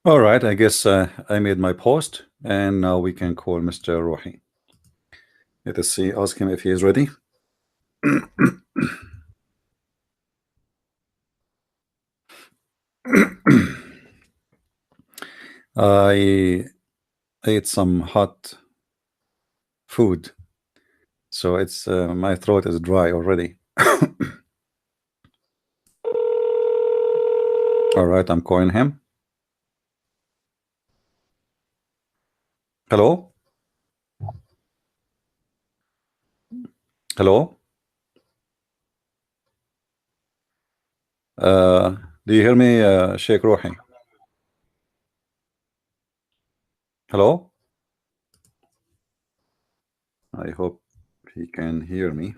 All right, I guess I made my post, and now we can call Mr. Rohi. Let us see, ask him if he is ready. I ate some hot food, so it's my throat is dry already. All right, I'm calling him. Hello? Hello? Uh, do you hear me, Sheikh Rohi? Hello? I hope he can hear me.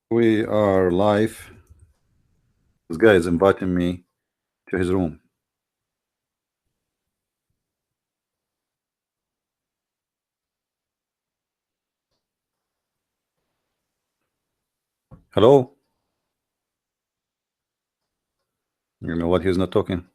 We are live. This guy is inviting me to his room. Hello? You know what? He's not talking.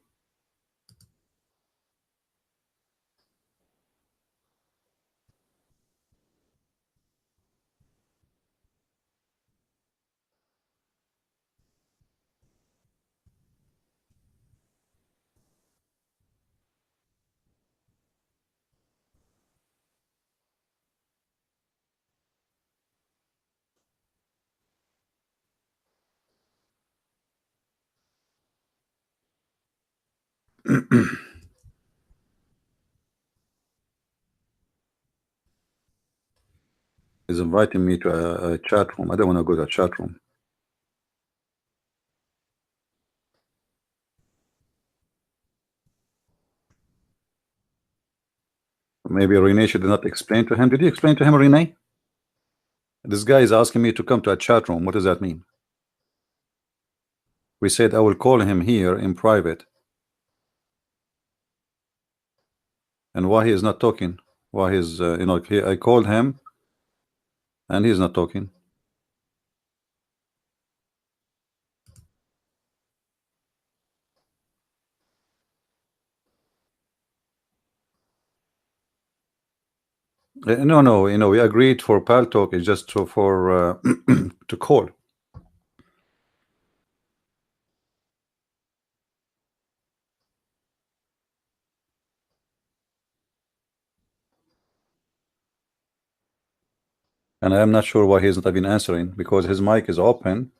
He's inviting me to a chat room. I don't want to go to a chat room. Maybe Renee should not explain to him. Did you explain to him, Renee? This guy is asking me to come to a chat room. What does that mean? We said I will call him here in private. And why he is not talking? Why he's, I called him and he's not talking. No, we agreed for pal talk. It's just for to call. And I am not sure why he's not even answering because his mic is open.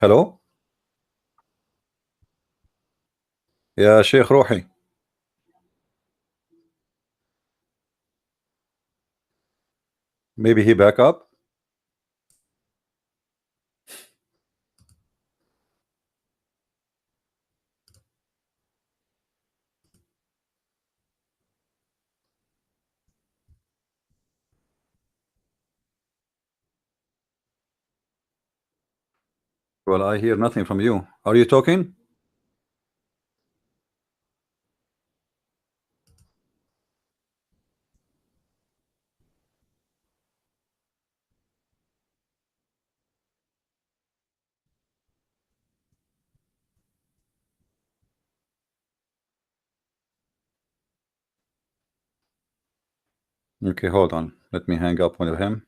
Hello? Yeah, Sheikh Rohi. Maybe he back up? Well, I hear nothing from you. Are you talking? Okay, hold on. Let me hang up with him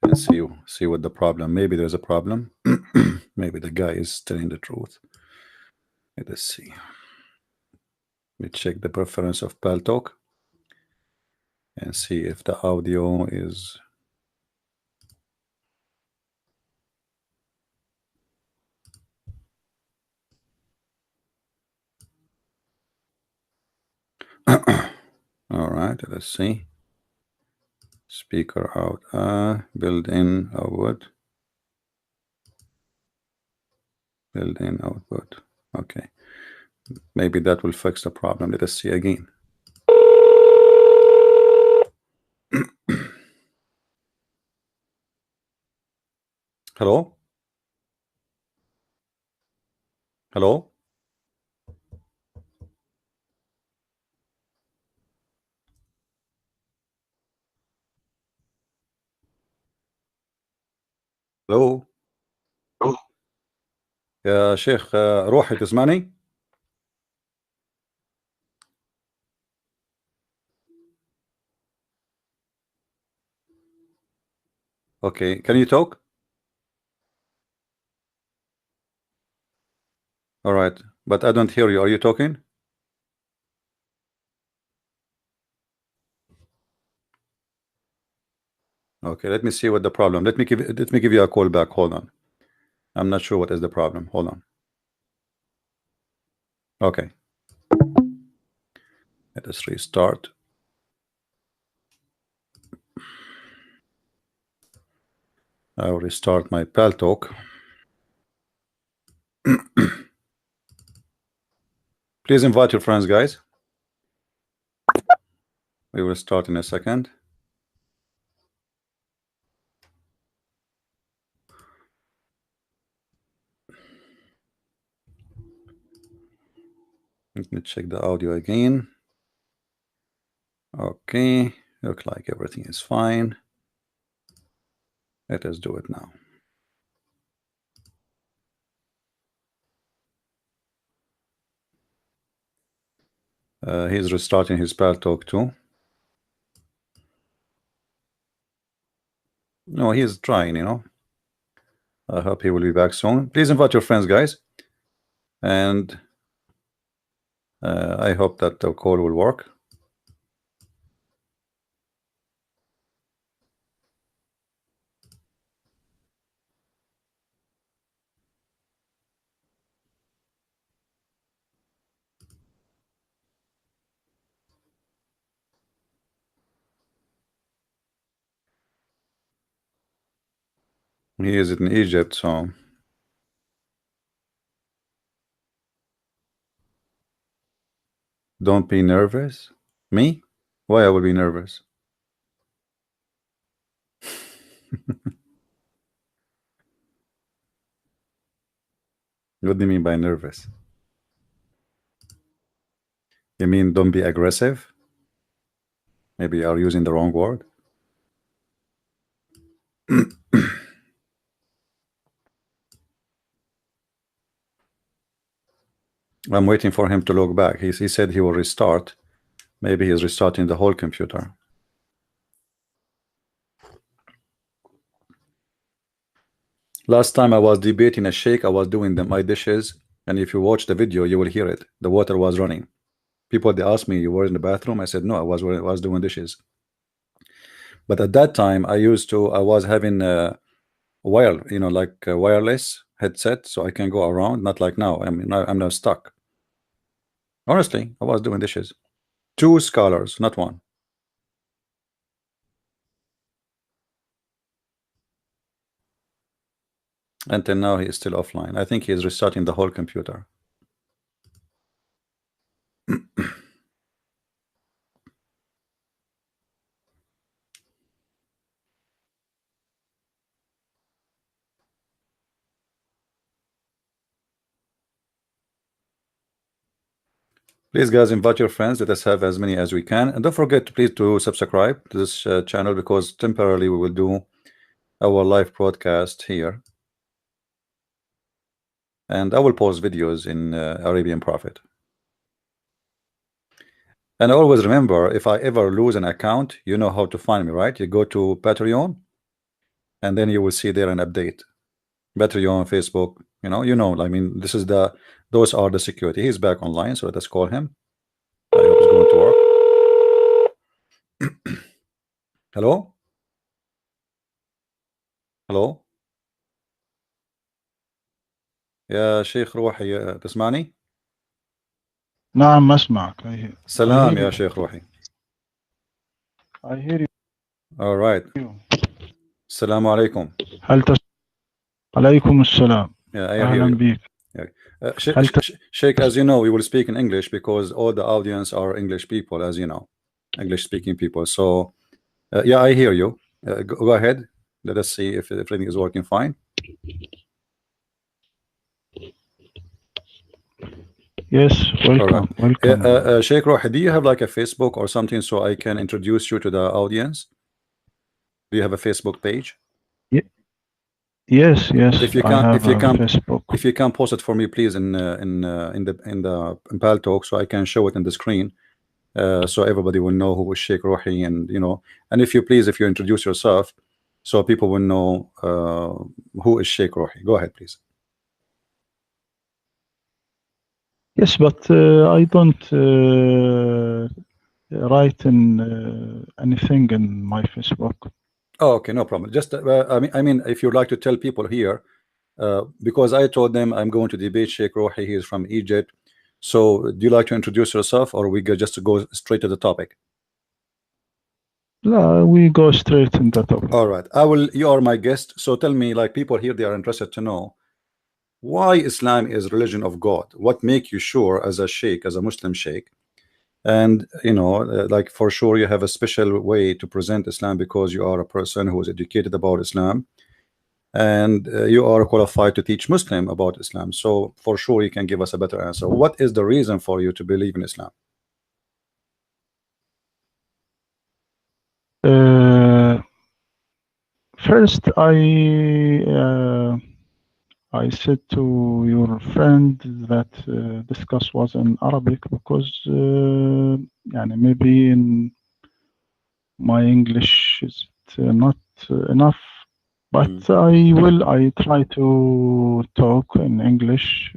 and see what the problem. Maybe there's a problem. Maybe the guy is telling the truth. Let us see. We check the preference of Paltalk and see if the audio is all right. Let's see. Speaker out. Built-in output. Built-in output. Okay. Maybe that will fix the problem. Let us see again. Hello? Hello? Hello? يا شيخ روحي تسمعني؟ Okay, can you talk? All right, but I don't hear you. Are you talking? Okay, let me see what the problem. Let me give you a call back. Hold on. I'm not sure what is the problem. Hold on. Okay. Let us restart. I'll restart my Pal Talk. Please invite your friends, guys. We will start in a second. Let me check the audio again. Okay, look like everything is fine. Let us do it now. He's restarting his Pal Talk too. No, he's trying, you know. I hope he will be back soon. Please invite your friends, guys. And I hope that the call will work. He is in Egypt, so don't be nervous. Me? Why I will be nervous? What do you mean by nervous? You mean don't be aggressive? Maybe you are using the wrong word. I'm waiting for him to log back. He said he will restart. Maybe he's restarting the whole computer. Last time I was debating a Sheikh, I was doing my dishes, and if you watch the video, you will hear it. The water was running. People, they asked me, you were in the bathroom? I said, no, I was doing dishes. But at that time, I was having like a wireless headset, so I can go around, not like now. I mean, I'm now stuck. Honestly, I was doing dishes. 2 scholars, not one. Until now, he is still offline. I think he is restarting the whole computer. Please, guys, invite your friends. Let us have as many as we can. And don't forget, please, to subscribe to this channel, because temporarily we will do our live broadcast here. And I will post videos in Arabian Prophet. And always remember, if I ever lose an account, you know how to find me, right? You go to Patreon, and then you will see there an update. Patreon, Facebook, I mean, those are the security. He's back online, so let us call him. I hope it's going to work. Hello? Hello? يا شيخ روحي تسمعني؟ نعم أسمعك. سلام يا شيخ روحي. I hear you. All right. السلام عليكم. عليكم السلام. Yeah, I hear أهلا you. بك. Sheikh, as you know, we will speak in English because all the audience are English people, as you know, English speaking people. So yeah, I hear you. Go ahead. Let us see if everything is working fine. Yes, welcome. Right. Welcome. Sheikh Rohi, do you have like a Facebook or something so I can introduce you to the audience? Do you have a Facebook page? Yes, If yes, you I can, have a Facebook. if you can post it for me, please, in in Pal Talk, so I can show it in the screen, so everybody will know who is Sheikh Rohi, and and if you please, if you introduce yourself, so people will know who is Sheikh Rohi. Go ahead, please. Yes, but I don't write in anything in my Facebook. Oh, okay, no problem. Just I mean, if you'd like to tell people here, because I told them I'm going to debate Sheikh Rohi. He is from Egypt. So, do you like to introduce yourself, or we just to go straight to the topic? No, we go straight in the topic. All right, I will. You are my guest, so tell me, like people here, they are interested to know why Islam is religion of God. What make you sure, as a sheikh, as a Muslim sheikh, and like for sure, you have a special way to present Islam because you are a person who is educated about Islam, and you are qualified to teach Muslim about Islam. So for sure, you can give us a better answer. What is the reason for you to believe in Islam? Uh, First, I said to your friend that discuss was in Arabic because يعني maybe in my English is not enough, but Mm, I try to talk in English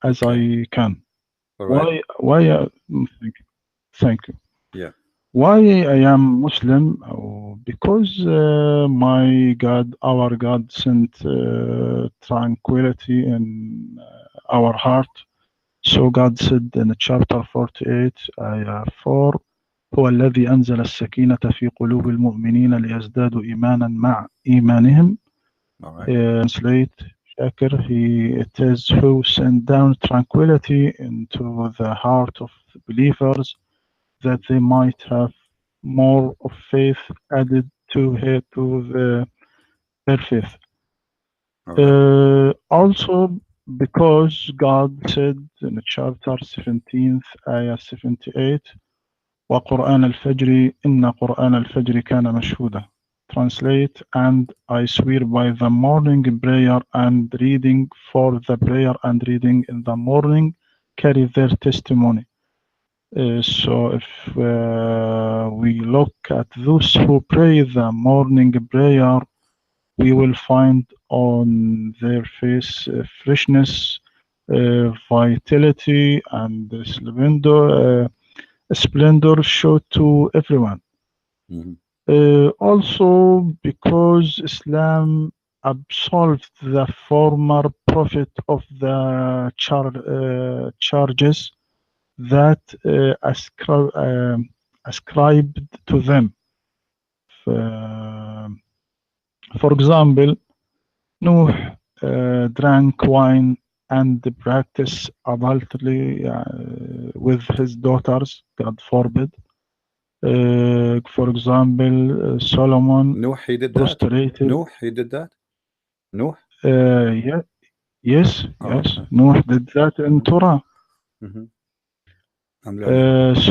as okay, I can. all right, Thank you. yeah, Why I am Muslim? Because my God, our God sent tranquility in our heart. So God said in chapter 48, ayah 4, هو الذي أنزل السكينة في قلوب المؤمنين ليزدادوا إيمانا مع إيمانهم. all right, Translate, Shakir, it is who sent down tranquility into the heart of the believers that they might have more of faith added to their faith. all right, Also, because God said in chapter 17, ayah 78, وَقُرْآنَ الْفَجْرِ إِنَّ قُرْآنَ الْفَجْرِ كَانَ مَشْهُودًا. Translate, and I swear by the morning prayer and reading, for the prayer and reading in the morning carry their testimony. So if we look at those who pray the morning prayer, we will find on their face freshness, vitality, and splendor show to everyone. mhm, Also, because Islam absolved the former prophet of the charges that ascribed to them. Uh, for example, Nuh drank wine and practiced adultery with his daughters, God forbid. For example, Solomon Nuh, he did that. prostrated. Nuh, he did that. Nuh. Yeah, yes, Oh, yes. okay. Nuh did that in Mhm, Torah. mhm. I'm learning.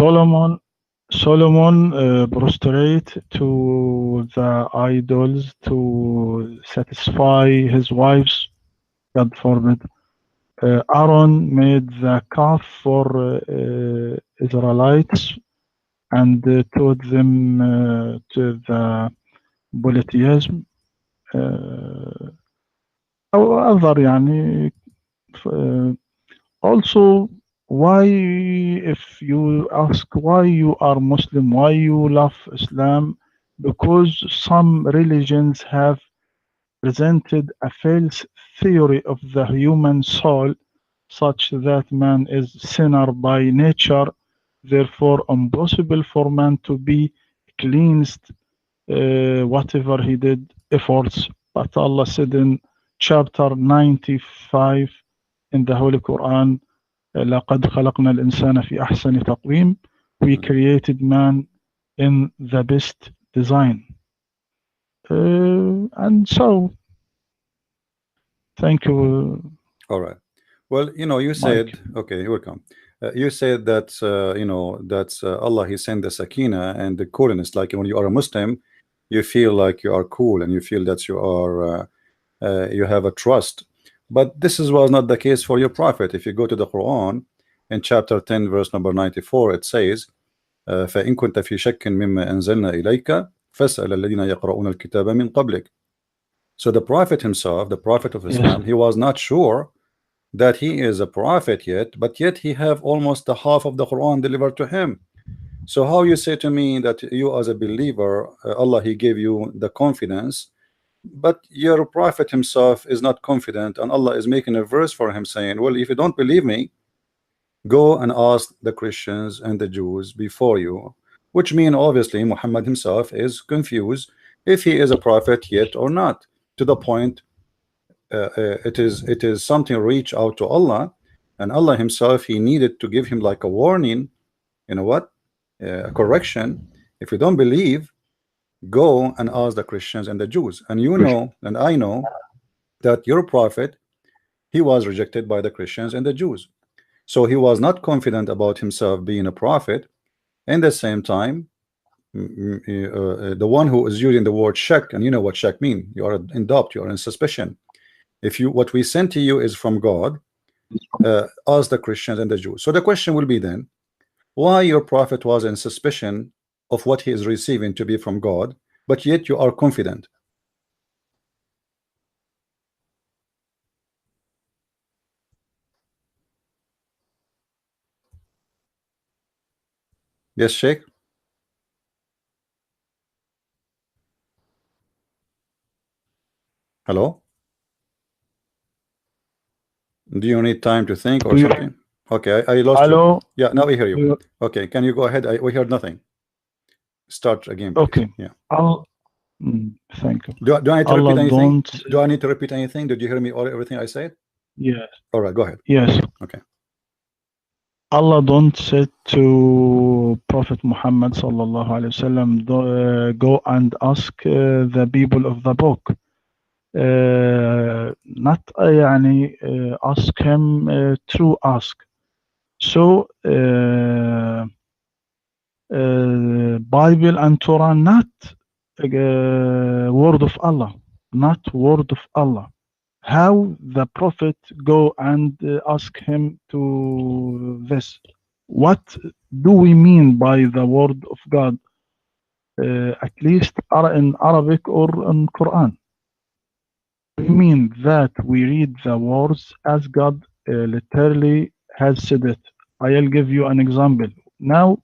Solomon prostrate to the idols to satisfy his wives, God forbid. Aaron made the calf for Israelites and taught them to the polytheism. Uh, أو other يعني uh, also, why, if you ask why you are Muslim, why you love Islam, because some religions have presented a false theory of the human soul, such that man is sinner by nature, therefore impossible for man to be cleansed whatever he did efforts. But Allah said in chapter 95 in the Holy Quran, لقد خلقنا الإنسان في أحسن تقويم. We Mhm. created man in the best design. And so, thank you, All right. Well, you Mike. said, okay, you're welcome. You said that, that Allah, He sent the sakina and the coolness. Like when you are a Muslim, you feel like you are cool and you feel that you are you have a trust. But this was not the case for your prophet. If you go to the Quran in chapter 10 verse number 94, it says فإن كنت في شك مما أنزلنا إليك فاسأل الذين يقرؤون الكتاب من قبلك. So the prophet himself, the prophet of Islam, Yes. he was not sure that he is a prophet yet, but yet he have almost the half of the Quran delivered to him. So how you say to me that you as a believer, Allah he gave you the confidence, but your prophet himself is not confident, and Allah is making a verse for him saying, well, if you don't believe me, go and ask the Christians and the Jews before you, which mean obviously Muhammad himself is confused if he is a prophet yet or not, to the point it is something reach out to Allah, and Allah himself he needed to give him like a warning, you know what, a correction. If you don't believe, go and ask the Christians and the Jews. And you know and I know that your prophet, he was rejected by the Christians and the Jews, so he was not confident about himself being a prophet. And at the same time, the one who is using the word shak, and you know what shak mean, you are in doubt, you are in suspicion. If you, what we sent to you is from God, ask the Christians and the Jews. So the question will be then, why your prophet was in suspicion of what he is receiving to be from God, but yet you are confident? Yes, Sheikh. Hello. Do you need time to think or Do you? something? Okay, I lost you. Hello. Yeah, now we hear Do you. you? Okay, can you go ahead? We heard nothing. Start again, please. Okay. Yeah. Thank you. Do I need to repeat Allah anything? don't. Do I need to repeat anything? Did you hear me? All everything I said? Yes. All right, go ahead. Yes. Okay. Allah don't say to Prophet Muhammad sallallahu alaihi wasallam, go and ask the people of the book. Not يعني ask him to ask. So Bible and Torah not word of Allah, not word of Allah. How the prophet go and ask him to this? What do we mean by the word of God? At least in Arabic or in Quran. We mean that we read the words as God literally has said it. I'll give you an example. Now,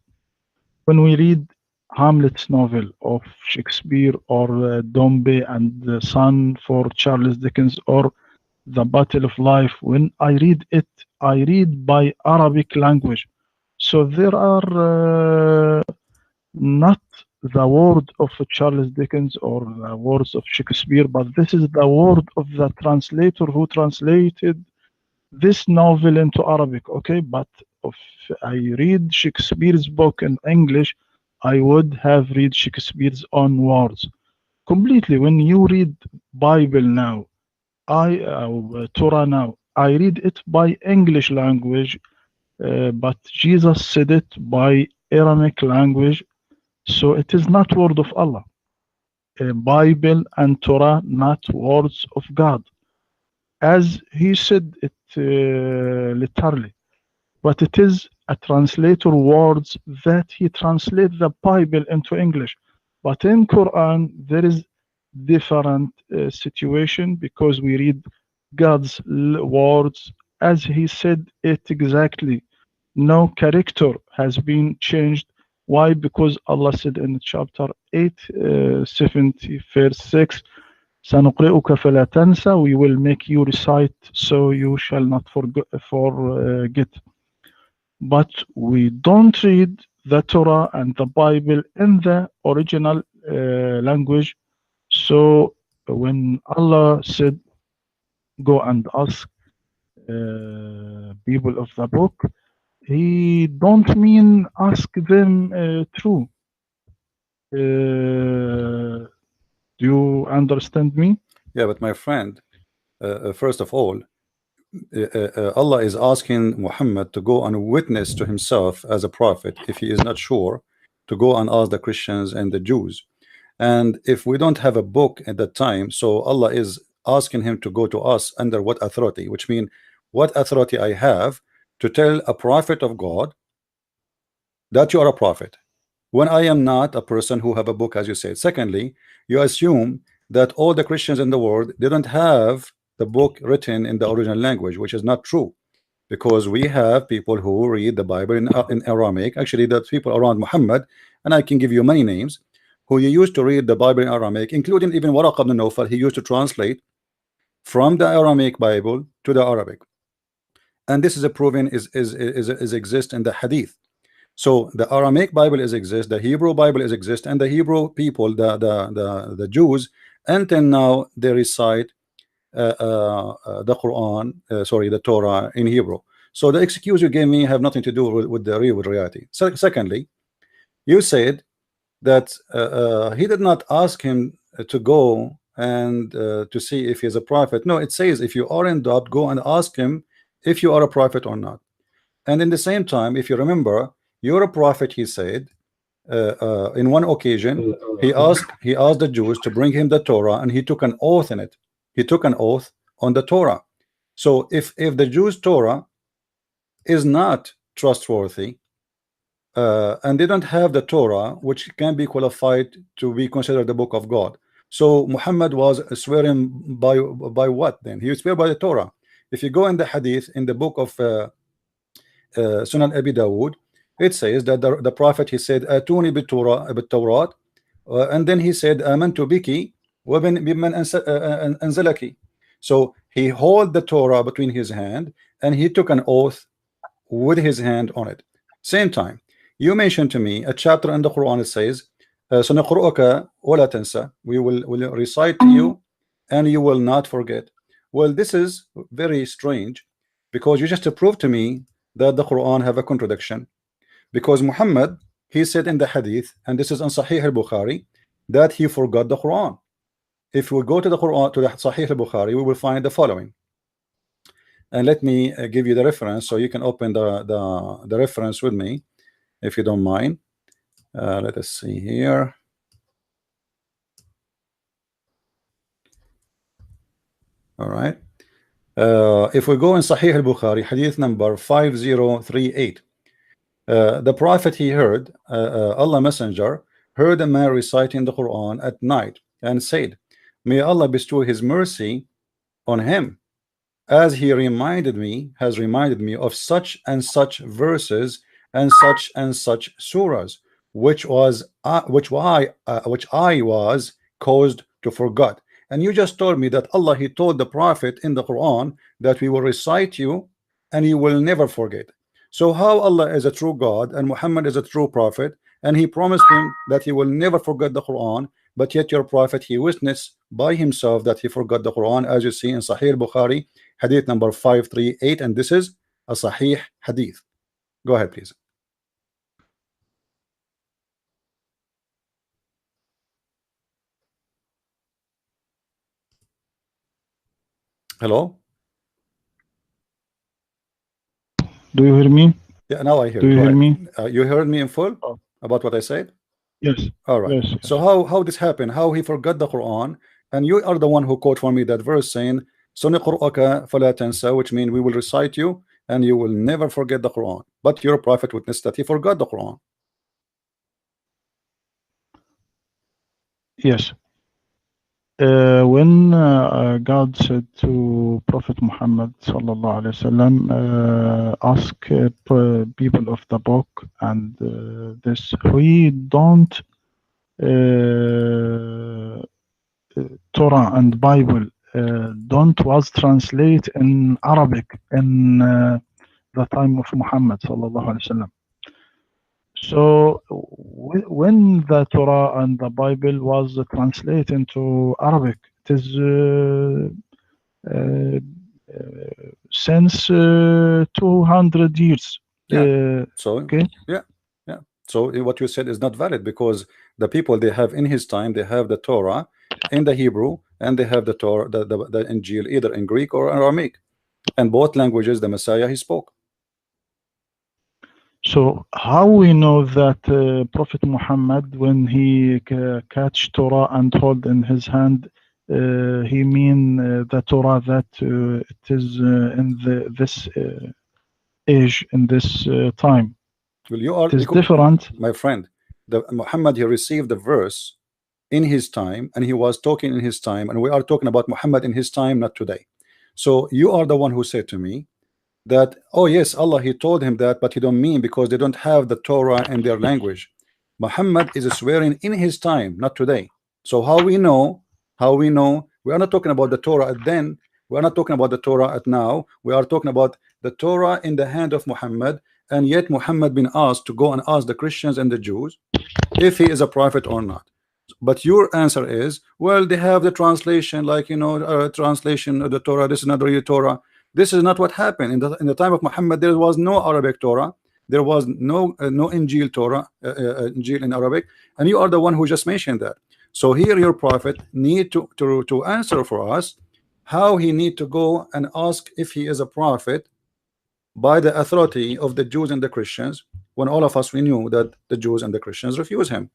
when we read Hamlet's novel of Shakespeare or Dombey and the Son for Charles Dickens or The Battle of Life, when I read it, I read by Arabic language. So there are not the word of Charles Dickens or the words of Shakespeare, but this is the word of the translator who translated this novel into Arabic. Okay, but if I read Shakespeare's book in English, I would have read Shakespeare's own words completely. When you read Bible now, Torah now, I read it by English language, but Jesus said it by Aramaic language, so it is not word of Allah. Bible and Torah not words of God, as he said it literally, but it is a translator words that he translate the Bible into English. But in Quran there is different situation, because we read God's words as he said it exactly. No character has been changed. Why? Because Allah said in chapter 8, 70, verse 6, سنقرئك فلا تنسى, we will make you recite so you shall not forget. But we don't read the Torah and the Bible in the original language. So when Allah said, go and ask people of the book, he don't mean ask them true. Do you understand me? Yeah, but my friend, first of all, Allah is asking Muhammad to go and witness to himself as a prophet if he is not sure, to go and ask the Christians and the Jews. And if we don't have a book at that time, so Allah is asking him to go to us under what authority? Which means, what authority I have to tell a prophet of God that you are a prophet when I am not a person who have a book, as you said? Secondly, you assume that all the Christians in the world didn't have the book written in the original language, which is not true, because we have people who read the Bible in Aramaic. Actually, the people around Muhammad, and I can give you many names, who used to read the Bible in Aramaic, including even Waraq ibn Nawfal. He used to translate from the Aramaic Bible to the Arabic, and this is a proven is exist in the Hadith. So the Aramaic Bible is exist, the Hebrew Bible is exist, and the Hebrew people, the Jews, until now they recite the Quran, sorry, the Torah in Hebrew. So the excuse you gave me have nothing to do with the real reality. Secondly, you said that he did not ask him to go and to see if he's a prophet. No, it says if you are in doubt, go and ask him if you are a prophet or not. And in the same time, if you remember, you're a prophet, he said. In one occasion, he asked the Jews to bring him the Torah, and he took an oath in it. He took an oath on the Torah. So if the Jews' Torah is not trustworthy, and they don't have the Torah, which can be qualified to be considered the book of God, so Muhammad was swearing by what then? He swear by the Torah. If you go in the Hadith, in the book of Sunan Abi Dawud, it says that the prophet, he said, Atuni bit-Tawrat, and then he said, Amantu biki wa biman anzalaki. So he held the Torah between his hand, and he took an oath with his hand on it. Same time, you mentioned to me a chapter in the Quran. It says, "Sanaqra'uka wa la tansa." We will recite to you, and you will not forget. Well, this is very strange, because you just proved to me that the Quran have a contradiction. Because Muhammad, he said in the Hadith, and this is in Sahih al-Bukhari, that he forgot the Quran. If we go to the Quran, to the Sahih al-Bukhari, we will find the following. And let me give you the reference, so you can open the reference with me, if you don't mind. Let us see here. All right. If we go in Sahih al-Bukhari, Hadith number 5038, the Prophet, he heard, Allah Messenger heard a man reciting the Quran at night, and said, may Allah bestow his mercy on him, as he has reminded me of such and such verses and such surahs, which I was caused to forget. And you just told me that Allah, he told the Prophet in the Quran that we will recite you and you will never forget. So how Allah is a true God and Muhammad is a true prophet, and he promised him that he will never forget the Quran, but yet your prophet, he witnessed by himself that he forgot the Quran, as you see in Sahih Bukhari, Hadith number 538, and this is a Sahih Hadith. Go ahead, please. Hello? Do you hear me? Yeah, now I hear you. you. Do you hear me? You heard me in full about what I said? Yes. All right. Yes. So how this happened? How he forgot the Quran, and you are the one who quote for me that verse saying, "Suniqru'aka fala tansa," which means we will recite you and you will never forget the Quran. But your prophet witnessed that he forgot the Quran. Yes. When God said to Prophet Muhammad sallallahu alaihi wasallam, ask people of the book and this, we don't Torah and Bible don't was translate in Arabic in the time of Muhammad sallallahu alaihi wasallam. So when the Torah and the Bible was translated into Arabic, it is since 200 years. So okay. Yeah. So what you said is not valid, because the people they have in his time, they have the Torah in the Hebrew, and they have the Torah, the Injil, either in Greek or Aramaic, and both languages the Messiah he spoke. So how we know that Prophet Muhammad, when he catch Torah and hold in his hand, he mean the Torah that it is in this age, in this time. Well, you are, It is different. my friend. The Muhammad, he received the verse in his time, and he was talking in his time, and we are talking about Muhammad in his time, not today. So you are the one who said to me that, oh yes, Allah, he told him that, but he don't mean because they don't have the Torah in their language. Muhammad is swearing in his time, not today. So how we know, we are not talking about the Torah at then, we are not talking about the Torah at now, we are talking about the Torah in the hand of Muhammad. And yet Muhammad been asked to go and ask the Christians and the Jews if he is a prophet or not. But your answer is, well, they have the translation, like, you know, translation of the Torah. This is not real Torah. This is not what happened in the time of Muhammad. There was no Arabic Torah. There was no Injil Torah, Injil in Arabic, and you are the one who just mentioned that. So here your prophet need to answer for us how he need to go and ask if he is a prophet by the authority of the Jews and the Christians, when all of us, we knew that the Jews and the Christians refuse him.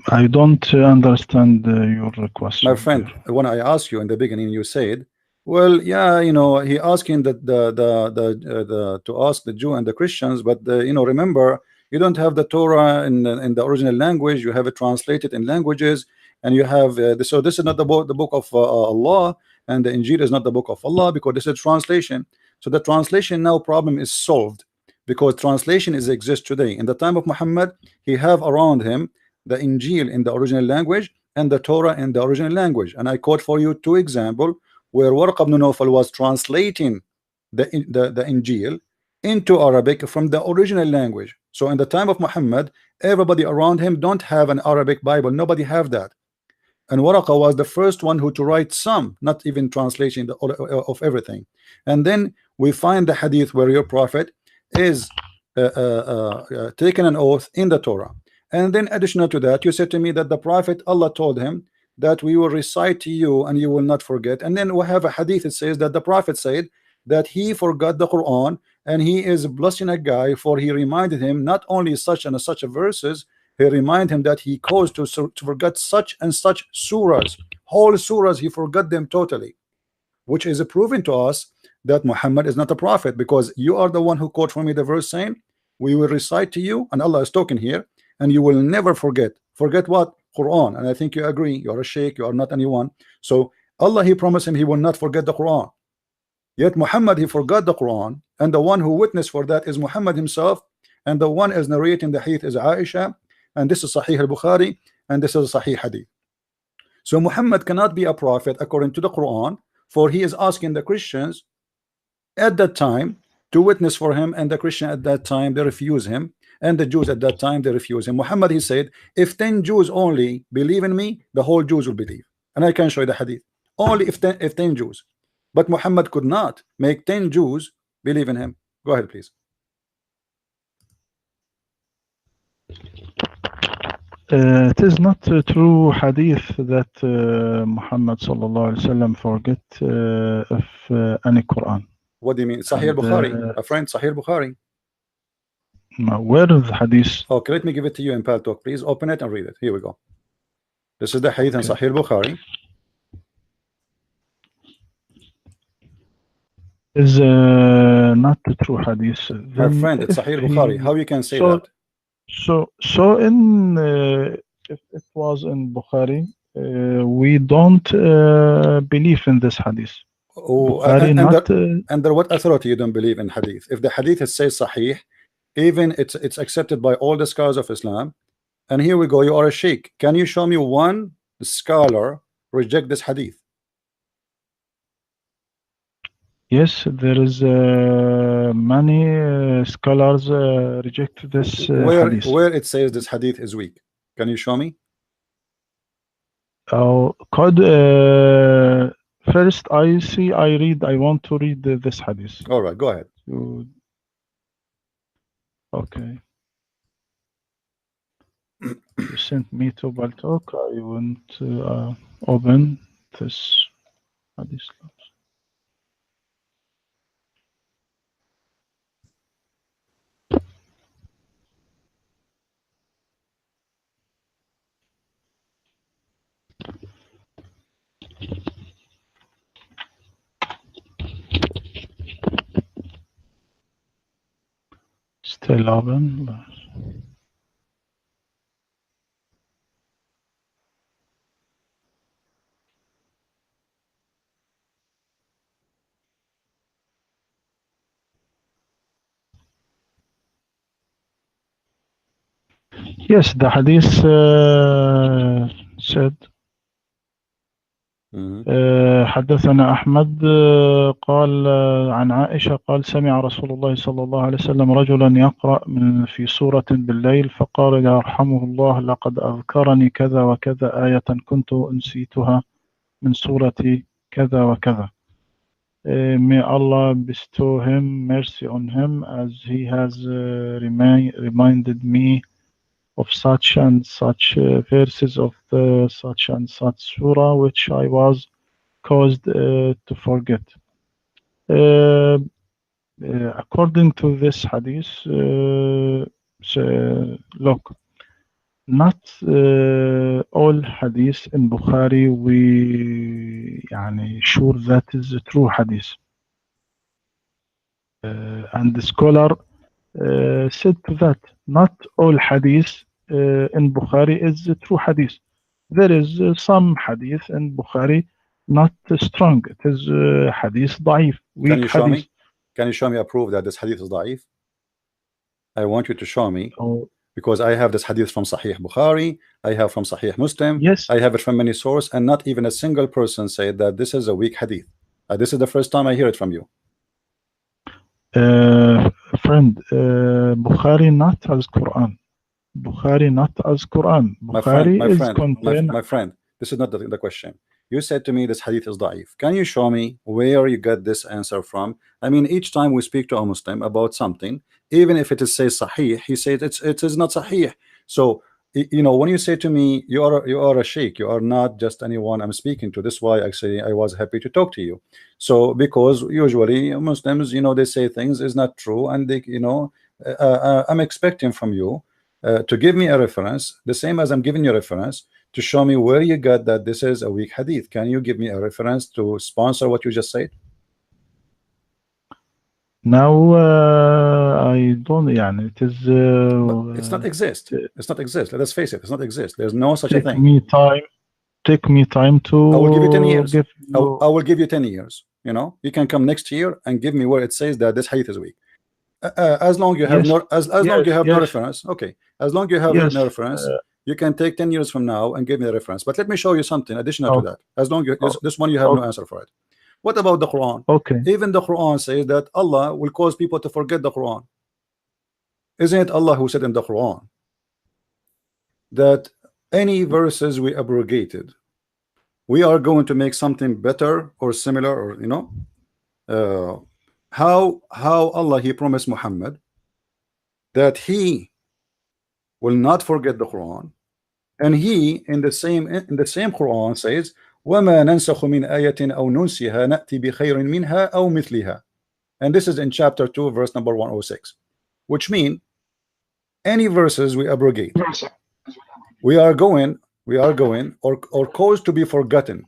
I don't understand your question. My friend, when I asked you in the beginning, you said, well, yeah, you know, he asking that the to ask the Jew and the Christians, but you know, remember, you don't have the Torah in the original language. You have it translated in languages, and you have so this is not the book of Allah, and the Injil is not the book of Allah, because this is translation. So the translation now problem is solved, because translation is exist today. In the time of Muhammad, he have around him the Injil in the original language and the Torah in the original language. And I quote for you two examples where Waraq ibn Nawfal was translating the Injil into Arabic from the original language. So in the time of Muhammad, everybody around him don't have an Arabic Bible. Nobody have that. And Waraqa was the first one who to write some, not even translation of everything. And then we find the hadith where your prophet is taken an oath in the Torah. And then additional to that, you said to me that the prophet, Allah told him that we will recite to you and you will not forget. And then we have a hadith that says that the prophet said that he forgot the Quran, and he is blessing a guy, for he reminded him not only such and such a verses, he reminded him that he caused to forget such and such surahs, whole surahs, he forgot them totally, which is proven to us that Muhammad is not a prophet, because you are the one who quote for me the verse saying, we will recite to you, and Allah is talking here, and you will never forget. Forget what? Quran. And I think you agree, you are a sheikh, you are not anyone. So Allah, he promised him he will not forget the Quran. Yet Muhammad, he forgot the Quran, and the one who witnessed for that is Muhammad himself, and the one is narrating the hadith is Aisha, and this is Sahih al-Bukhari, and this is Sahih hadith. So Muhammad cannot be a prophet according to the Quran, for he is asking the Christians at that time to witness for him, and the Christian at that time they refuse him, and the Jews at that time they refuse him. Muhammad, he said, if 10 Jews only believe in me, the whole Jews will believe. And I can show you the hadith. Only if 10 Jews. But Muhammad could not make 10 Jews believe in him. Go ahead, please. It is not true hadith that Muhammad sallallahu alaihi wasallam forget of any Quran. What do you mean? Sahih al-Bukhari. A friend, Sahih al-Bukhari. Where is the hadith? Okay, let me give it to you in Paltalk. Please open it and read it. Here we go. This is the hadith in Sahih al-Bukhari. Is not the true hadith. My friend, it's Sahih al-Bukhari. How you can say that? So in if it was in Bukhari, we don't believe in this hadith. Oh, Bukhari under what authority you don't believe in hadith? If the hadith says Sahih, even it's accepted by all the scholars of Islam. And here we go, you are a sheikh. Can you show me one scholar reject this hadith? Yes, there is many scholars reject this hadith. Where it says this hadith is weak. Can you show me? First I want to read this hadith. All right, go ahead. Okay. You sent me to Baltalk. I want to open this hadith. 11. Yes, the hadith said حدثنا أحمد قال عن عائشة قال سمع رسول الله صلى الله عليه وسلم رجلا يقرأ في سورة بالليل فقال يرحمه الله لقد أذكرني كذا وكذا آية كنت أنسيتها من سورة كذا وكذا. May Allah bestow him mercy on him as he has reminded me of such and such verses of such and such surah which I was caused to forget. According to this hadith, look, not all hadith in Bukhari we يعني sure that is a true hadith. And the scholar said to that not all hadith in Bukhari is a true hadith. There is some hadith in Bukhari not strong. It is hadith ضعيف, weak hadith. Can you show me a proof that this hadith is ضعيف? I want you to show me, because I have this hadith from Sahih Bukhari, I have from Sahih Muslim, yes, I have it from many sources, and not even a single person said that this is a weak hadith. This is the first time I hear it from you. Friend, Bukhari not as Quran. Bukhari not as Quran. Bukhari my friend, this is not the question. You said to me this hadith is da'if. Can you show me where you got this answer from? I mean, each time we speak to a Muslim about something, even if it is says sahih, he says it is not sahih. So you know, when you say to me you are a sheikh, you are not just anyone I'm speaking to. This is why actually I was happy to talk to you. So because usually Muslims, you know, they say things is not true, and they, you know, I'm expecting from you to give me a reference, the same as I'm giving you a reference, to show me where you got that this is a weak hadith. Can you give me a reference to sponsor what you just said? Now I don't. Yeah, it is. It's not exist. It's not exist. Let us face it. It's not exist. There's no such a thing. Take me time to. I will give you 10 years. I will give you 10 years. You know, you can come next year and give me where it says that this hadith is weak. As long you have no, as long you have no reference. Okay. As long you have no reference. You can take 10 years from now and give me a reference. But let me show you something additional to that. As long as this one you have no answer for it. What about the Quran? Okay. Even the Quran says that Allah will cause people to forget the Quran. Isn't it Allah who said in the Quran that any verses we abrogated, we are going to make something better or similar, or you know, how Allah he promised Muhammad that he will not forget the Quran. And he in the same Quran says, وَمَا نَنْسَخُ مِنْ آيَةٍ أَوْ نُنْسِهَا نَأْتِ بِخَيْرٍ مِنْهَا أَوْ مِثْلِهَا. And this is in chapter 2 verse number 106, which mean any verses we abrogate, we are going or cause to be forgotten,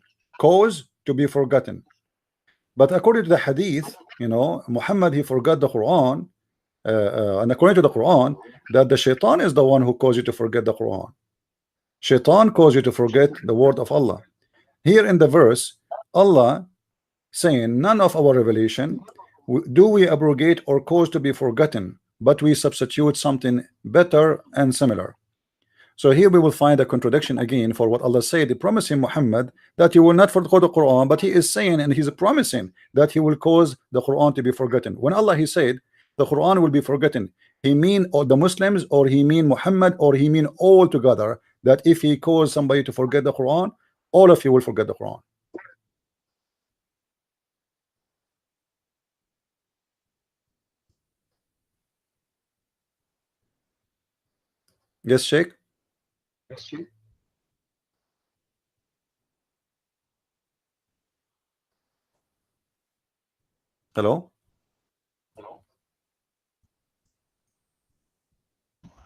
but according to the hadith, you know, Muhammad he forgot the Quran, and according to the Quran that the shaitan is the one who caused you to forget the Quran. Shaitan caused you to forget the word of Allah. Here in the verse, Allah saying none of our revelation do we abrogate or cause to be forgotten, but we substitute something better and similar. So here we will find a contradiction again for what Allah said. He promised him Muhammad that he will not forget the Quran, but he is saying and he's promising that he will cause the Quran to be forgotten. When Allah he said the Quran will be forgotten, he mean or the Muslims, or he mean Muhammad, or he mean all together, that if he caused somebody to forget the Quran, all of you will forget the Quran. Yes, Sheikh. Hello.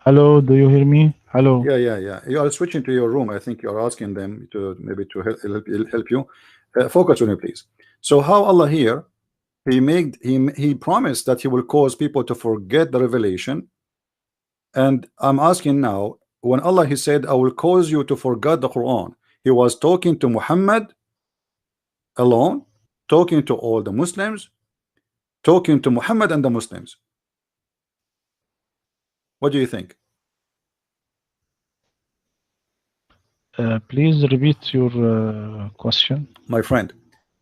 Hello, do you hear me? Hello. Yeah. You are switching to your room. I think you are asking them to maybe to help you. Focus on me, please. So how Allah here, he promised that he will cause people to forget the revelation, And I'm asking now, when Allah he said, I will cause you to forget the Quran, he was talking to Muhammad alone, talking to all the Muslims, talking to Muhammad and the Muslims. What do you think? Please repeat your question. My friend,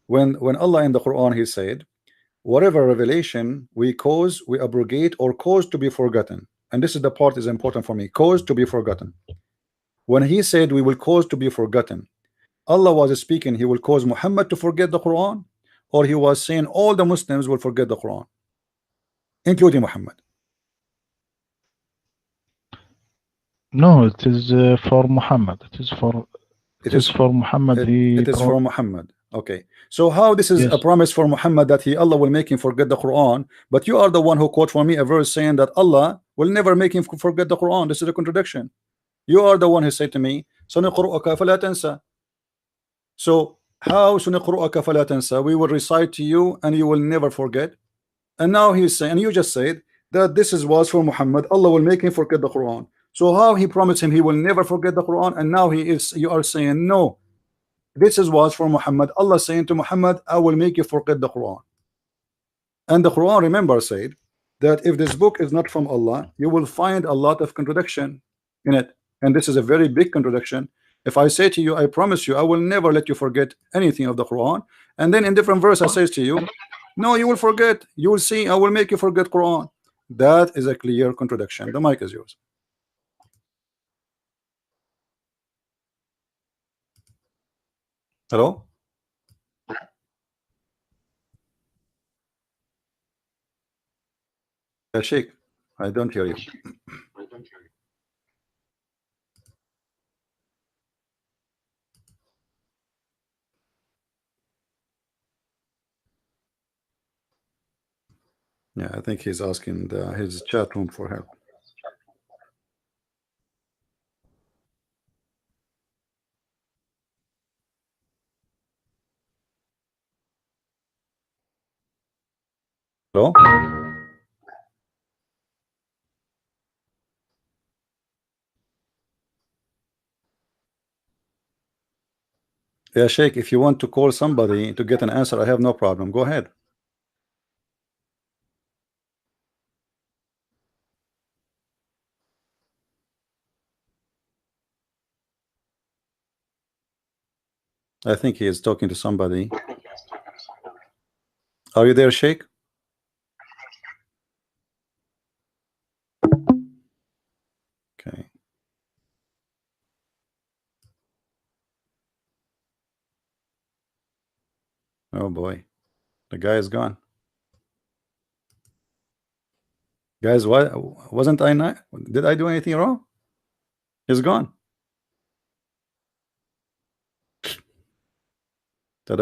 when Allah in the Quran he said, whatever revelation we cause, we abrogate or cause to be forgotten. And this is the part is important for me, cause to be forgotten. When he said we will cause to be forgotten, Allah was speaking he will cause Muhammad to forget the Quran, or he was saying all the Muslims will forget the Quran, including Muhammad? No, it is for Muhammad. It is for Muhammad. It is for Muhammad. Okay, so how this is Yes. a promise for Muhammad that Allah will make him forget the Quran, but you are the one who quote for me a verse saying that Allah will never make him forget the Quran. This is a contradiction. You are the one who said to me, سنقرؤك فلا تنسى. So how سنقرؤك فلا تنسى? We will recite to you and you will never forget. And now he's saying, and you just said that this was for Muhammad, Allah will make him forget the Quran. So how he promised him he will never forget the Quran, and now you are saying no, this was for Muhammad. Allah saying to Muhammad, I will make you forget the Quran. And the Quran, remember, said that if this book is not from Allah, you will find a lot of contradiction in it. And this is a very big contradiction. If I say to you, I promise you, I will never let you forget anything of the Quran, and then in different verse I says to you, no, you will forget. You will see, I will make you forget Quran. That is a clear contradiction. The mic is yours. Hello? Sheikh, I don't hear you. Yeah, I think he's asking his chat room for help. Hello? Yeah, Sheikh, if you want to call somebody to get an answer, I have no problem. Go ahead. I think he is talking to somebody. Are you there, Sheikh? Okay. Oh boy, the guy is gone. Guys, what wasn't I not? Did I do anything wrong? He's gone. You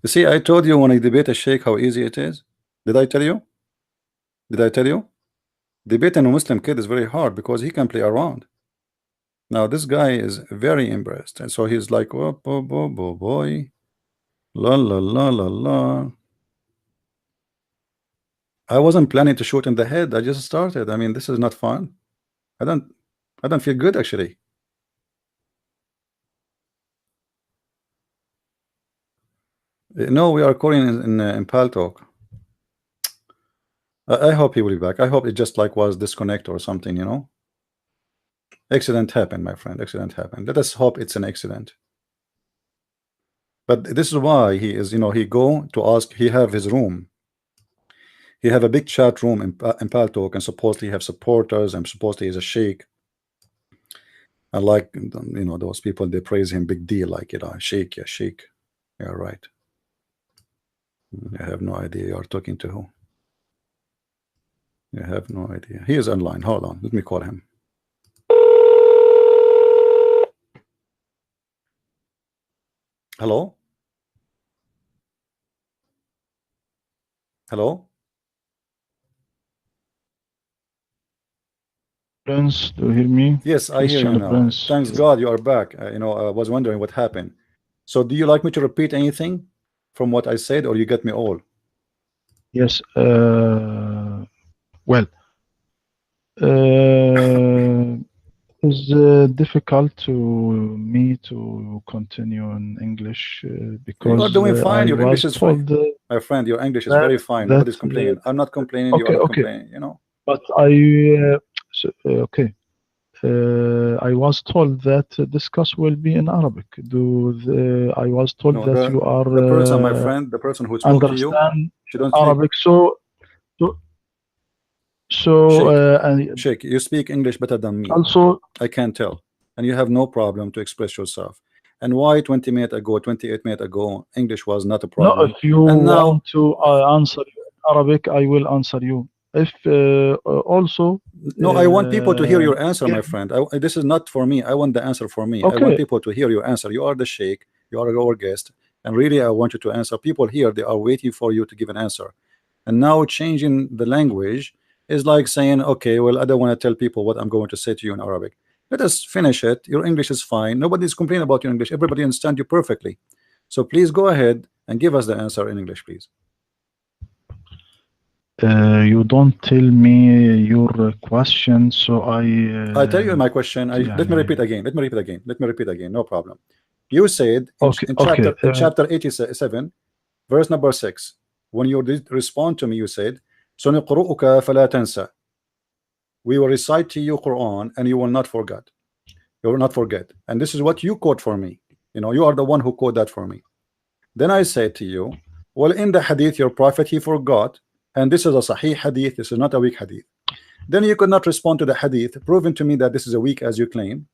see, I told you when I debate a Sheikh how easy it is. Did I tell you? Did I tell you? Debating a Muslim kid is very hard because he can play around. Now this guy is very embarrassed, and so he's like, oh, boy, la la la la la. I wasn't planning to shoot in the head. I just started. I mean, this is not fun. I don't feel good actually. No, we are calling in Pal Talk. I hope he will be back. I hope it just like was disconnect or something, you know. Accident happened, my friend. Accident happened. Let us hope it's an accident. But this is why he is, you know, he go to ask. He have his room. He have a big chat room in Pal Talk, and supposedly have supporters, and supposedly he's a sheikh. I like, you know, those people, they praise him big deal, like, you know, sheikh, yeah, sheikh. Yeah, right. I have no idea you are talking to who. I have no idea. He is online. Hold on, let me call him. Hello? Hello? Prince, do you hear me? Yes, I hear you Christian now. Prince. Thanks God you are back. You know, I was wondering what happened. So do you like me to repeat anything from what I said, or you get me all? Yes. Well, it's difficult to me to continue in English You are because doing fine. I Your English was is fine, told my friend. Your English is that very fine. that Nobody's complaining. I'm not complaining. You are okay, not okay, complaining. You know. but okay. I was told that discuss will be in Arabic. I was told No, that you are the person, my friend, the person who spoke to you, understand she don't speak. Arabic. So, so Sheikh, and Sheikh, you speak English better than me. also, I can tell, and you have no problem to express yourself. And why 20 minutes ago, 28 minutes ago, English was not a no, problem, if you and now want to answer you in Arabic, I will answer you. If also no, I want people to hear your answer, my give friend. This is not for me. I want the answer for me. I want okay, people to hear your answer. You are the Sheikh, you are our guest, and really I want you to answer. People here, they are waiting for you to give an answer. And now changing the language is like saying, okay, well, I don't want to tell people what I'm going to say to you in Arabic. Let us finish it. Your English is fine. Nobody's complaining about your English. Everybody understands you perfectly. So please go ahead and give us the answer in English, please. you don't tell me your question, so I tell you my question. Let me repeat يعني again. Let me repeat again. Let me repeat again. No problem. You said okay, in okay. chapter 87, verse number 6, when you did respond to me, you said, سنقرؤك فلا تنسى. We will recite to you Quran and you will not forget. You will not forget. And this is what you quote for me. You know, you are the one who quote that for me. Then I say to you, well, in the hadith, your prophet, he forgot, and this is a sahih hadith, this is not a weak hadith. Then you could not respond to the hadith, proving to me that this is a weak as you claim.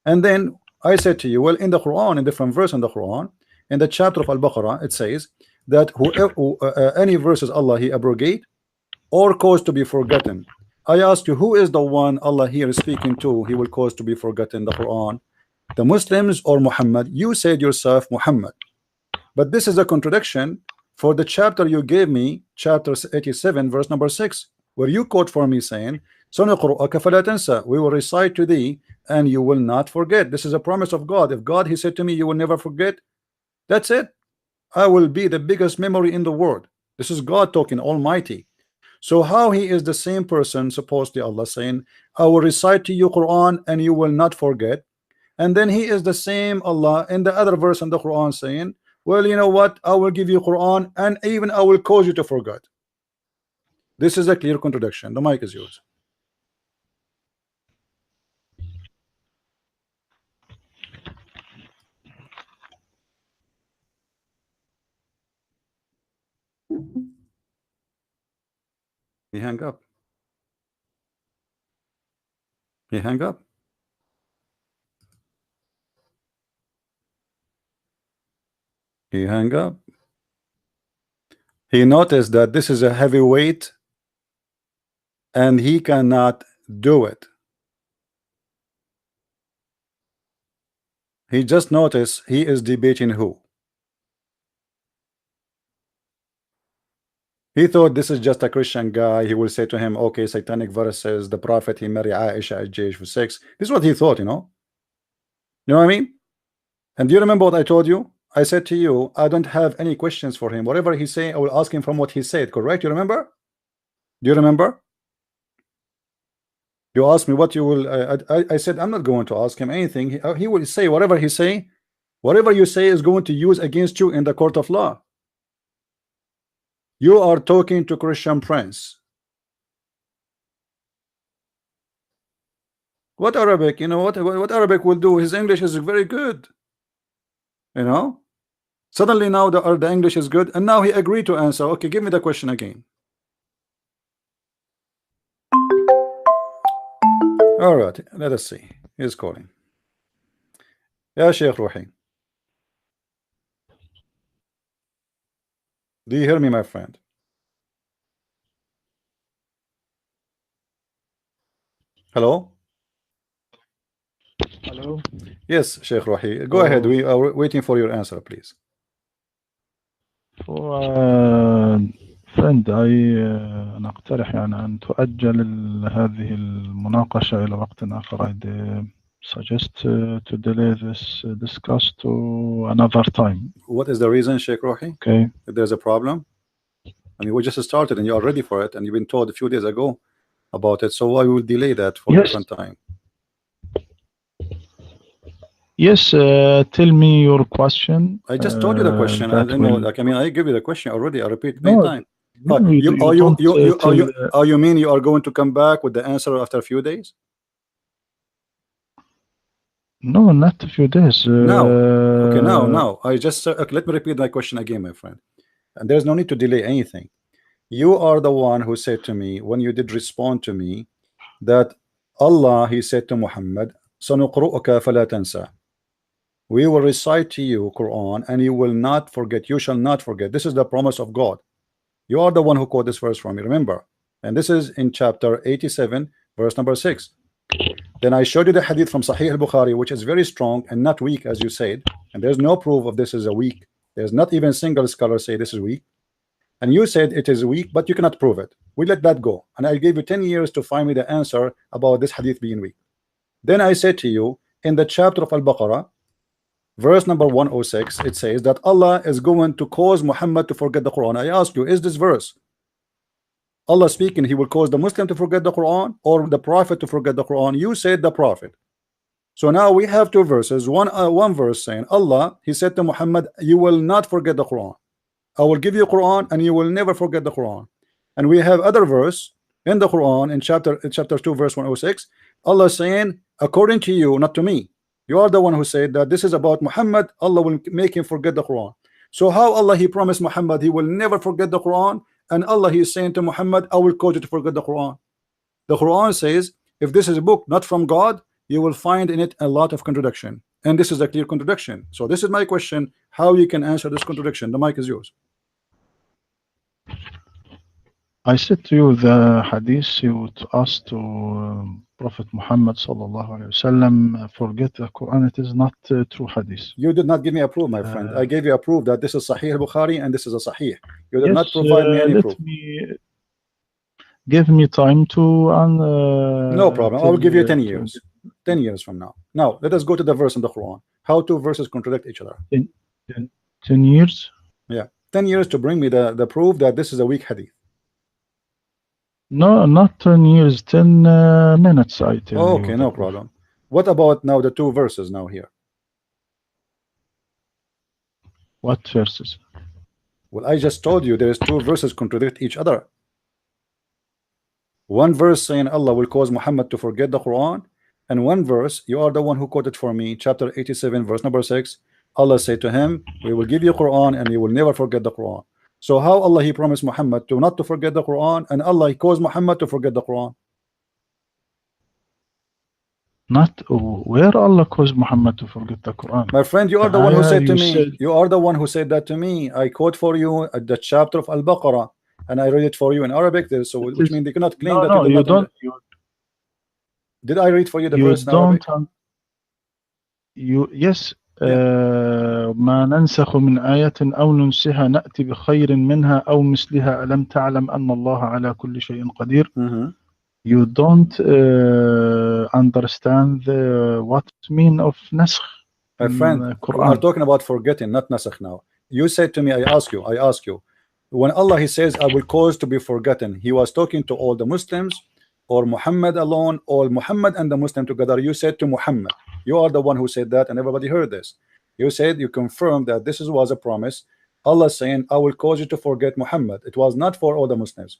And then I said to you, well, in the Quran, in different verse in the Quran, in the chapter of Al-Baqarah, it says that whoever any verses Allah he abrogate or cause to be forgotten. I ask you, who is the one Allah here is speaking to? He will cause to be forgotten, the Quran, the Muslims or Muhammad? You said yourself Muhammad, but this is a contradiction for the chapter you gave me, chapter 87, verse number 6, where you quote for me saying, "سنقرؤك فلا تنسى." We will recite to thee and you will not forget. This is a promise of God. If God he said to me, you will never forget, that's it. I will be the biggest memory in the world. This is God talking, Almighty. So how he is the same person, supposedly Allah saying, I will recite to you Quran and you will not forget, and then he is the same Allah in the other verse in the Quran saying, well, you know what, I will give you Quran and even I will cause you to forget. This is a clear contradiction. The mic is yours. He hang up. He hang up. He hang up. He noticed that this is a heavy weight and he cannot do it. He just noticed he is debating who. He thought this is just a Christian guy. He will say to him, okay, satanic verses, the prophet, he married Aisha at age 6. This is what he thought, you know. You know what I mean? And do you remember what I told you? I said to you, I don't have any questions for him. Whatever he say, I will ask him from what he said, correct? You remember? Do you remember? You asked me what you will, I said, I'm not going to ask him anything. He will say whatever he say, whatever you say is going to use against you in the court of law. You are talking to Christian Prince. What Arabic? You know what Arabic will do? His English is very good. You know? Suddenly now the English is good, and now he agreed to answer. Okay, give me the question again. All right, let us see. He's calling. Yeah, Sheikh Rohi. Do you hear me, my friend? Hello? hello. Yes, Sheikh Rohi. Go ahead. So, We are waiting for your answer, please. friend, أنا أقترح يعني أن تؤجل هذه المناقشة إلى وقت آخر. I suggest to delay this discuss to another time. What is the reason, Sheikh Rohi? Okay. If there's a problem? I mean, we just started and you are ready for it, and you've been told a few days ago about it. So why will delay that for Yes. different time? Yes, tell me your question. I just told you the question. I That don't know. will. Like, I mean, I give you the question already. I repeat many No, times. no, you, you don't tell. You mean you are going to come back with the answer after a few days? No, not a few days. Now, okay, now I just okay, let me repeat my question again, my friend. And there's no need to delay anything. You are the one who said to me when you did respond to me that Allah, he said to Muhammad, سنقرؤك فلا تنسى. We will recite to you Quran and you will not forget. You shall not forget. This is the promise of God. You are the one who quote this verse from me, remember. And this is in chapter 87, verse number 6. Then I showed you the hadith from Sahih al-Bukhari, which is very strong and not weak, as you said. And there's no proof of this is a weak. There's not even a single scholar say this is weak. And you said it is weak, but you cannot prove it. We let that go. And I gave you 10 years to find me the answer about this hadith being weak. Then I said to you, in the chapter of Al-Baqarah, verse number 106, it says that Allah is going to cause Muhammad to forget the Quran. I ask you, is this verse Allah speaking, he will cause the Muslim to forget the Quran or the Prophet to forget the Quran? You said the Prophet. So now we have two verses. One verse saying Allah, he said to Muhammad, you will not forget the Quran. I will give you Quran and you will never forget the Quran. And we have other verse in the Quran in chapter 2 verse 106, Allah saying, according to you, not to me. You are the one who said that this is about Muhammad, Allah will make him forget the Quran. So how Allah, he promised Muhammad he will never forget the Quran, and Allah, he is saying to Muhammad, I will cause you to forget the Quran. The Quran says, if this is a book not from God, you will find in it a lot of contradiction, and this is a clear contradiction. So this is my question, how you can answer this contradiction. The mic is yours. I said to you the hadith you asked to Prophet Muhammad sallallahu alaihi wasallam forget the Quran. It is not true hadith. You did not give me a proof, my friend. I gave you a proof that this is Sahih Bukhari and this is a Sahih. You did not provide me any proof. Give me time to no problem. I will give you 10 years. 10 years from now. Now let us go to the verse in the Quran. How two verses contradict each other? 10 years? Yeah, 10 years to bring me the proof that this is a weak hadith. No, not 10 years, 10 minutes, I tell you. Okay, no problem. What about now the two verses now here? What verses? Well, I just told you there is two verses contradict each other. One verse saying Allah will cause Muhammad to forget the Quran, and one verse, you are the one who quoted for me, chapter 87, verse number 6. Allah said to him, we will give you Quran and you will never forget the Quran. So how Allah, he promised Muhammad to not to forget the Quran, and Allah, he caused Muhammad to forget the Quran? Not where Allah caused Muhammad to forget the Quran. My friend, you are the one who said to me, you are the one who said that to me. I quote for you at the chapter of Al-Baqarah, and I read it for you in Arabic. So which means they cannot claim that you don't. Did I read for you the verse in Arabic? Yes. ما ننسخ من آية أو ننسها نأتي بخير منها أو مثلها ألم تعلم أن الله على كل شيء قدير. You don't understand what mean of نسخ. My friend, we are talking about forgetting, not nasakh now. You said to me, I ask you, when Allah, he says, I will cause to be forgotten, he was talking to all the Muslims or Muhammad alone, or Muhammad and the Muslim together? You said to Muhammad. You are the one who said that, and everybody heard this. You said, you confirmed that this was a promise. Allah saying, I will cause you to forget Muhammad. It was not for all the Muslims.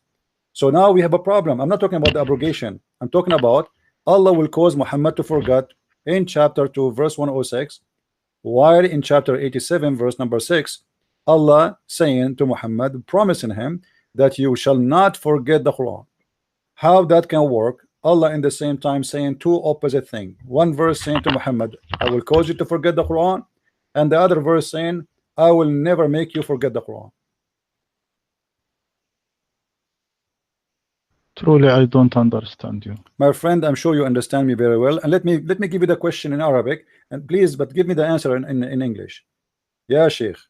So now we have a problem. I'm not talking about the abrogation. I'm talking about Allah will cause Muhammad to forget in chapter 2, verse 106, while in chapter 87, verse number 6, Allah saying to Muhammad, promising him that you shall not forget the Quran. How that can work? Allah in the same time saying two opposite things. One verse saying to Muhammad, I will cause you to forget the Quran, and the other verse saying, I will never make you forget the Quran. Truly, I don't understand you. My friend, I'm sure you understand me very well. And let me give you the question in Arabic, and please, but give me the answer in English. يا شيخ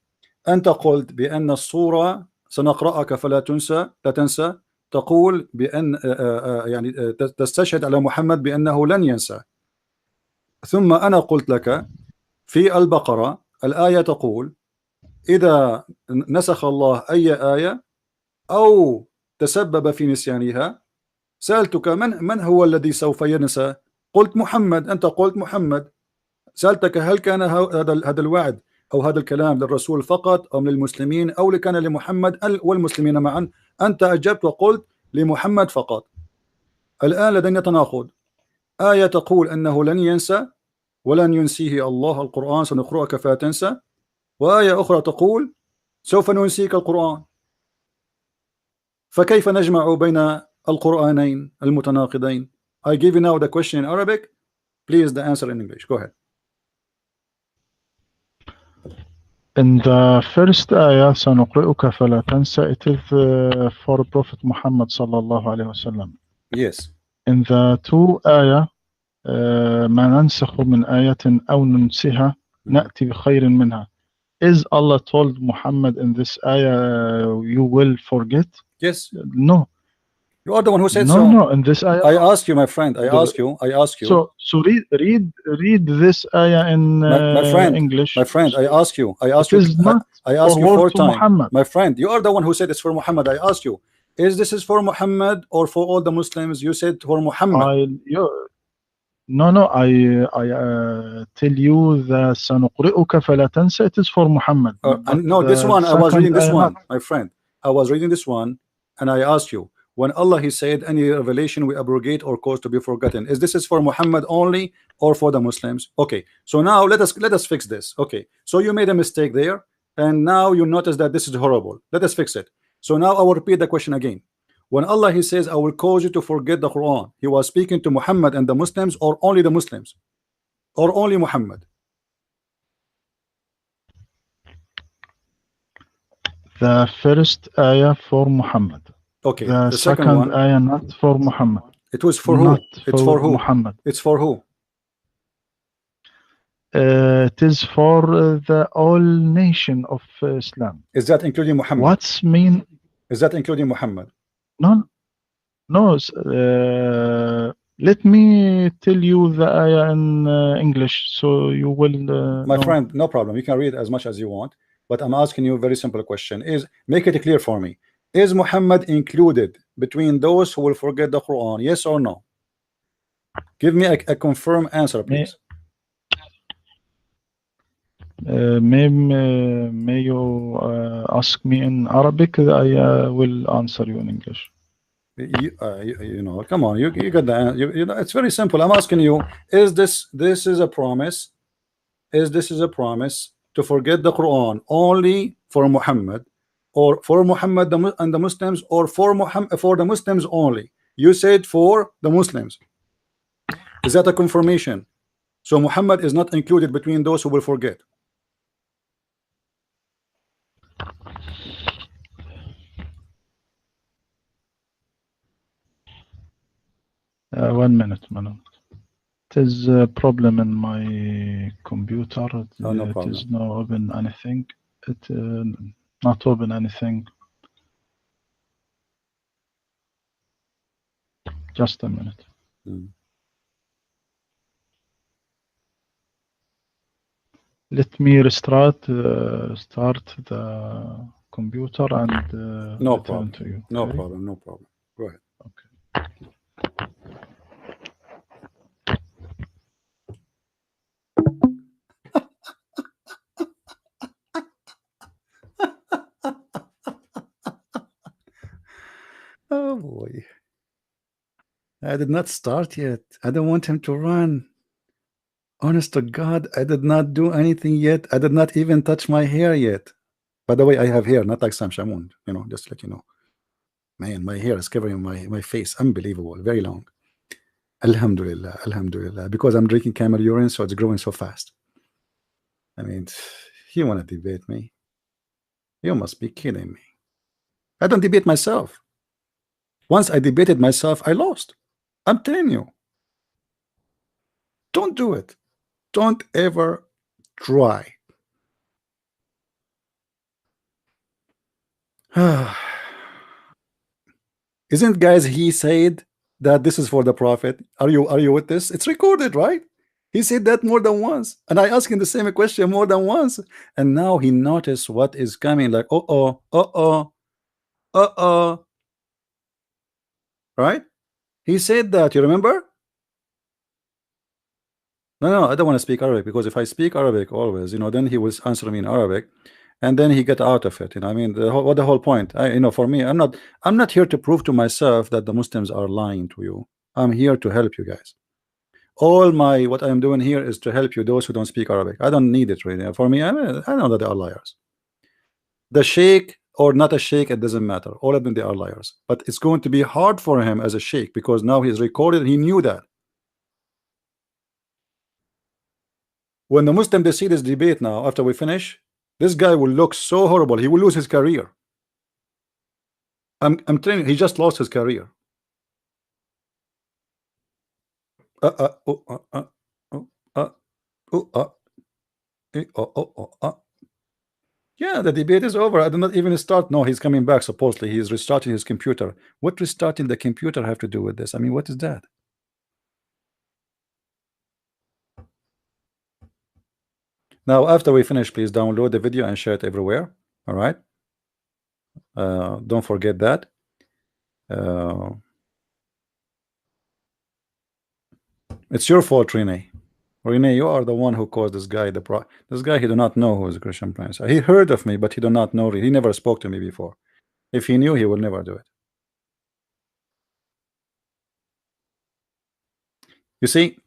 أنت قلت بأن الصورة سنقرأك فلا تنسى لا تنسى تقول بأن يعني تستشهد على محمد بأنه لن ينسى. ثم أنا قلت لك في البقرة الآية تقول إذا نسخ الله أي آية أو تسبب في نسيانها. سألتك من هو الذي سوف ينسى؟ قلت محمد، أنت قلت محمد. سألتك هل كان هذا الوعد أو هذا الكلام للرسول فقط أم للمسلمين أو كان لمحمد والمسلمين معا؟ أنت أجبت وقلت لمحمد فقط. الآن لدينا تناقض، آية تقول أنه لن ينسى ولن ينسيه الله القرآن سنقرأك فتنسى، وآية أخرى تقول سوف ننسيك القرآن. فكيف نجمع بين القرآنين المتناقضين؟ I give you now the question in Arabic, please the answer in English. Go ahead. In the first ayah, سنقرئك فلا تنسى, it is for Prophet Muhammad sallallahu alayhi wasallam. Yes. In the two ayah, ما ننسخ من آية أو ننسها نأتي بخير منها. Is Allah told Muhammad in this ayah you will forget? Yes. No. You are the one who said no, so. No, in this ayah. I ask you, my friend. I ask you. So read this ayah in my friend, English. My friend, I ask you. I ask it you. Is not I ask you for 4 times. Muhammad. My friend, you are the one who said it's for Muhammad. I ask you, is this is for Muhammad or for all the Muslims? You said for Muhammad. No, I tell you the سنقرئك فلا تنسى, it is for Muhammad. And no, this one I was reading this one, my friend. I was reading this one, and I asked you, when Allah He said any revelation we abrogate or cause to be forgotten, is this is for Muhammad only or for the Muslims? Okay, so now let us fix this. Okay, so you made a mistake there, and now you notice that this is horrible. Let us fix it. So now I will repeat the question again. When Allah He says I will cause you to forget the Quran, He was speaking to Muhammad and the Muslims, or only the Muslims, or only Muhammad? The first ayah for Muhammad. Okay, the second one, ayah not for Muhammad. It was for not who? It's for who? Muhammad. It's for who? It is for the all nation of Islam. Is that including Muhammad? What's mean? Is that including Muhammad? No. Let me tell you the ayah in English, so you will. My know. friend, no problem. You can read as much as you want, but I'm asking you a very simple question. Make it clear for me. Is Muhammad included between those who will forget the Quran? Yes or no? Give me a confirmed answer, please. May you ask me in Arabic? I will answer you in English. You know, come on, you got the you know, it's very simple. I'm asking you, is this is a promise? Is this is a promise to forget the Quran only for Muhammad, or for Muhammad and the Muslims, or for Muhammad, for the Muslims only? You said for the Muslims. Is that a confirmation? So Muhammad is not included between those who will forget. One minute. It is a problem in my computer. No problem. It is not open anything. It not open anything. Just a minute. Let me restart start the computer and no return problem to you. No okay? problem. No problem. Go ahead. Okay. Oh boy, I did not start yet. I don't want him to run. Honest to God, I did not do anything yet. I did not even touch my hair yet. By the way, I have hair, not like Sam Shamoun, you know, just to let you know. Man, my hair is covering my face. Unbelievable, very long. Alhamdulillah, Alhamdulillah. Because I'm drinking camel urine, so it's growing so fast. I mean, you want to debate me? You must be kidding me. I don't debate myself. Once I debated myself, I lost. I'm telling you. Don't do it. Don't ever try. Isn't, guys, he said that this is for the prophet? Are you with this? It's recorded, right? He said that more than once, and I asked him the same question more than once, and now he noticed what is coming. Like, Right? He said that, you remember? No, I don't want to speak Arabic, because if I speak Arabic always, then he will answer me in Arabic, and then he get out of it. I mean, what the whole point? For me, I'm not here to prove to myself that the Muslims are lying to you. I'm here to help you guys. What I'm doing here is to help you, those who don't speak Arabic. I don't need it really. For me, I know that they are liars. The sheikh or not a sheikh, it doesn't matter. All of them, they are liars. But it's going to be hard for him as a sheikh, because now he's recorded. He knew that. When the Muslim they see this debate now, after we finish, this guy will look so horrible. He will lose his career. I'm telling you, he just lost his career. Uh, uh, oh, uh, uh, oh, uh, oh, Yeah, the debate is over. I did not even start. No, he's coming back. Supposedly, he's restarting his computer. What restarting the computer have to do with this? I mean, what is that? Now, after we finish, please download the video and share it everywhere. All right. Don't forget that. It's your fault, Rene. Rene, you are the one who caused this guy this guy. He do not know who is a Christian Prince. He heard of me, but he do not know. He never spoke to me before. If he knew, he would never do it. You see,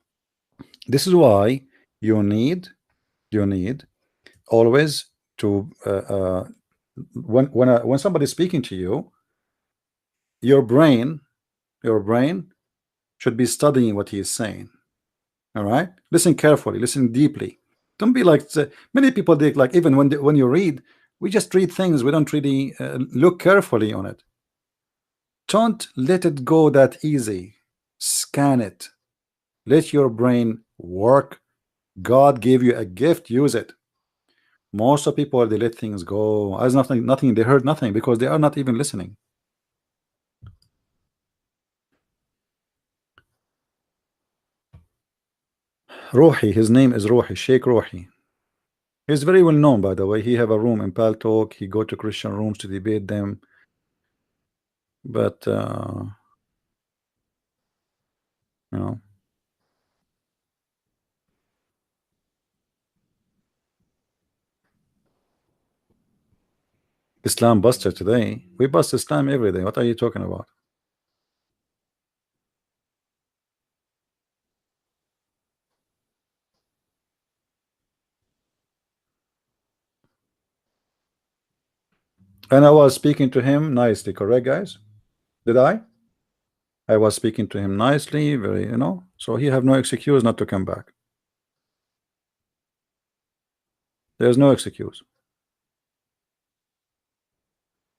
this is why you need always to when somebody's speaking to you, your brain should be studying what he is saying. All right, listen carefully, listen deeply. Don't be like many people. They like, even when you read, we just read things. We don't really look carefully on it. Don't let it go that easy. Scan it. Let your brain work. God gave you a gift. Use it. Most of people, they let things go as nothing. They heard nothing because they are not even listening. Rohi, his name is Rohi, Sheikh Rohi. He's very well known, by the way. He have a room in Pal Talk. He go to Christian rooms to debate them. But you know, Islam buster today. We bust Islam every day. What are you talking about? And I was speaking to him nicely, correct, guys? Did I? I was speaking to him nicely, very, so he have no excuse not to come back. There's no excuse.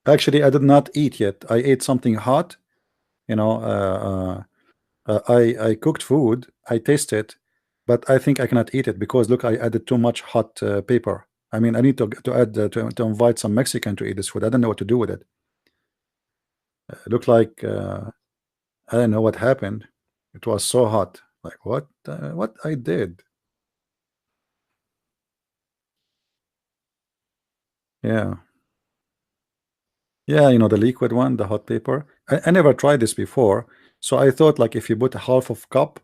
Actually, I did not eat yet. I ate something hot. I cooked food. I tasted, but I think I cannot eat it because look, I added too much hot pepper. I mean, I need to add to invite some Mexican to eat this food. I don't know what to do with it. Look like I don't know what happened. It was so hot. Like what I did. Yeah. Yeah, the liquid one, the hot paper. I never tried this before, so I thought like if you put a half of cup,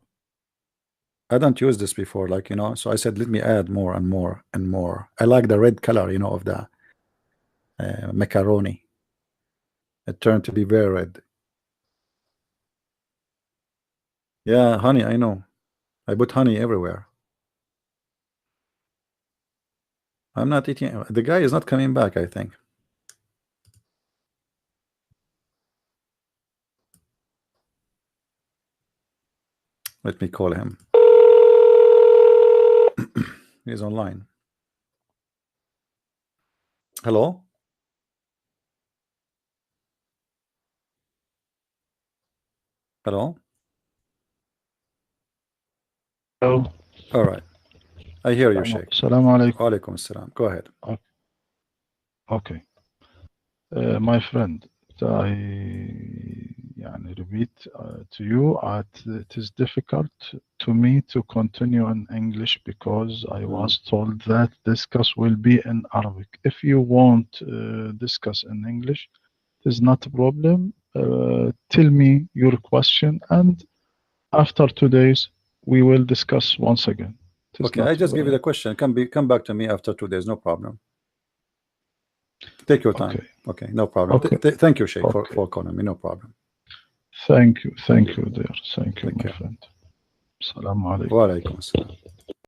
I don't use this before, like so I said let me add more and more and more. I like the red color, of the macaroni. It turned to be very red. Yeah, honey, I know. I put honey everywhere. I'm not eating. The guy is not coming back, I think. Let me call him. He's online. Hello? Hello? Hello. All right. I hear you, Sheikh. Assalamu alaikum. Wa alaikum assalam. Go ahead. Okay. My friend, I repeat to you, it is difficult to me to continue in English because I was told that discuss will be in Arabic. If you want discuss in English, It is not a problem. Tell me your question, and after 2 days, we will discuss once again. It is Okay, not, I just give you the question. Come back to me after 2 days. No problem. Take your time. okay. Okay, no problem. Okay. Thank you, Sheikh, Okay. for calling me. No problem. Thank you, dear. Thank you, Take my care. friend. Assalamu alaikum. Wa alaikum assalam.